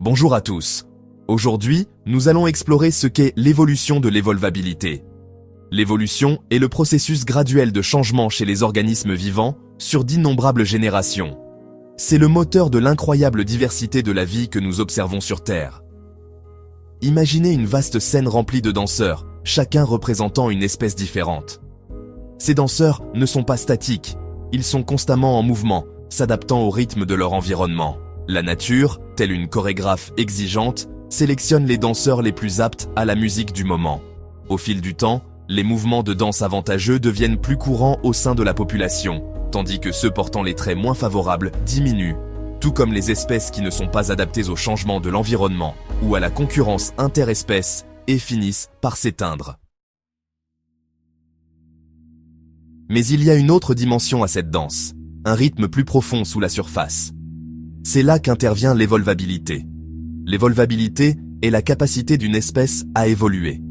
Bonjour à tous. Aujourd'hui, nous allons explorer ce qu'est l'évolution de l'évolvabilité. L'évolution est le processus graduel de changement chez les organismes vivants sur d'innombrables générations. C'est le moteur de l'incroyable diversité de la vie que nous observons sur Terre. Imaginez une vaste scène remplie de danseurs, chacun représentant une espèce différente. Ces danseurs ne sont pas statiques, ils sont constamment en mouvement, s'adaptant au rythme de leur environnement. La nature, telle une chorégraphe exigeante, sélectionne les danseurs les plus aptes à la musique du moment. Au fil du temps, les mouvements de danse avantageux deviennent plus courants au sein de la population, tandis que ceux portant les traits moins favorables diminuent, tout comme les espèces qui ne sont pas adaptées au changement de l'environnement ou à la concurrence interespèces et finissent par s'éteindre. Mais il y a une autre dimension à cette danse, un rythme plus profond sous la surface. C'est là qu'intervient l'évolvabilité. L'évolvabilité est la capacité d'une espèce à évoluer.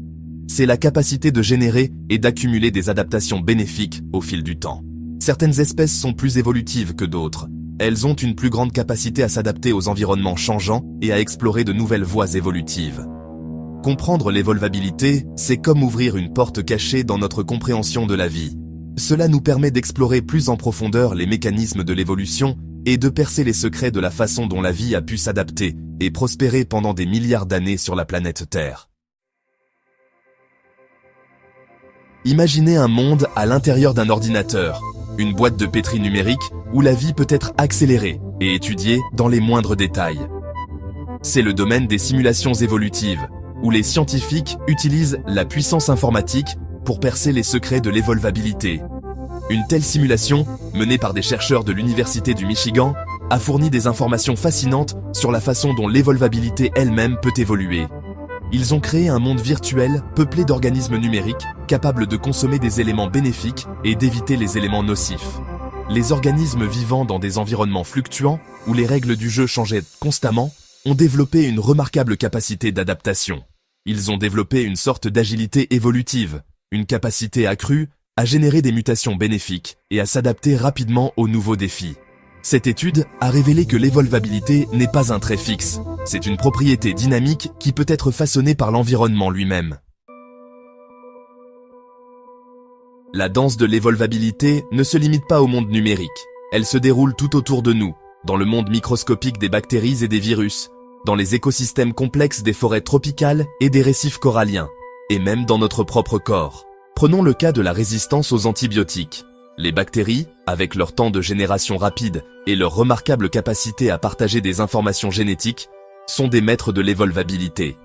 C'est la capacité de générer et d'accumuler des adaptations bénéfiques au fil du temps. Certaines espèces sont plus évolutives que d'autres. Elles ont une plus grande capacité à s'adapter aux environnements changeants et à explorer de nouvelles voies évolutives. Comprendre l'évolvabilité, c'est comme ouvrir une porte cachée dans notre compréhension de la vie. Cela nous permet d'explorer plus en profondeur les mécanismes de l'évolution et de percer les secrets de la façon dont la vie a pu s'adapter et prospérer pendant des milliards d'années sur la planète Terre. Imaginez un monde à l'intérieur d'un ordinateur, une boîte de pétri numérique où la vie peut être accélérée et étudiée dans les moindres détails. C'est le domaine des simulations évolutives, où les scientifiques utilisent la puissance informatique pour percer les secrets de l'évolvabilité. Une telle simulation, menée par des chercheurs de l'Université du Michigan, a fourni des informations fascinantes sur la façon dont l'évolvabilité elle-même peut évoluer. Ils ont créé un monde virtuel peuplé d'organismes numériques capables de consommer des éléments bénéfiques et d'éviter les éléments nocifs. Les organismes vivant dans des environnements fluctuants, où les règles du jeu changeaient constamment, ont développé une remarquable capacité d'adaptation. Ils ont développé une sorte d'agilité évolutive, une capacité accrue à générer des mutations bénéfiques et à s'adapter rapidement aux nouveaux défis. Cette étude a révélé que l'évolvabilité n'est pas un trait fixe, c'est une propriété dynamique qui peut être façonnée par l'environnement lui-même. La danse de l'évolvabilité ne se limite pas au monde numérique, elle se déroule tout autour de nous, dans le monde microscopique des bactéries et des virus, dans les écosystèmes complexes des forêts tropicales et des récifs coralliens, et même dans notre propre corps. Prenons le cas de la résistance aux antibiotiques. Les bactéries, avec leur temps de génération rapide et leur remarquable capacité à partager des informations génétiques, sont des maîtres de l'évolvabilité.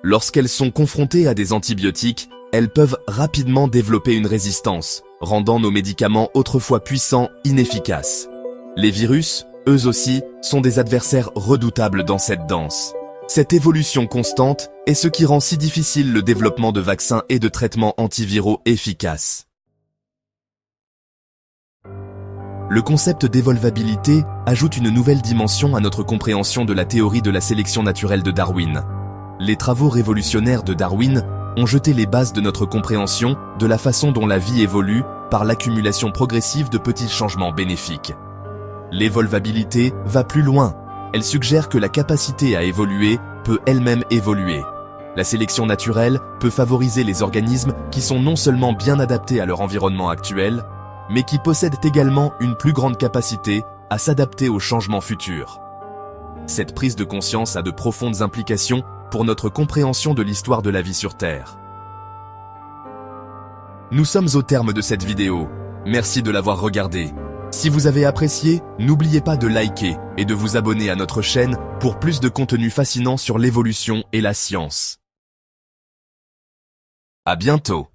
Lorsqu'elles sont confrontées à des antibiotiques, elles peuvent rapidement développer une résistance, rendant nos médicaments autrefois puissants inefficaces. Les virus, eux aussi, sont des adversaires redoutables dans cette danse. Cette évolution constante est ce qui rend si difficile le développement de vaccins et de traitements antiviraux efficaces. Le concept d'évolvabilité ajoute une nouvelle dimension à notre compréhension de la théorie de la sélection naturelle de Darwin. Les travaux révolutionnaires de Darwin ont jeté les bases de notre compréhension de la façon dont la vie évolue par l'accumulation progressive de petits changements bénéfiques. L'évolvabilité va plus loin. Elle suggère que la capacité à évoluer peut elle-même évoluer. La sélection naturelle peut favoriser les organismes qui sont non seulement bien adaptés à leur environnement actuel, mais qui possèdent également une plus grande capacité à s'adapter aux changements futurs. Cette prise de conscience a de profondes implications pour notre compréhension de l'histoire de la vie sur Terre. Nous sommes au terme de cette vidéo. Merci de l'avoir regardée. Si vous avez apprécié, n'oubliez pas de liker et de vous abonner à notre chaîne pour plus de contenu fascinant sur l'évolution et la science. À bientôt.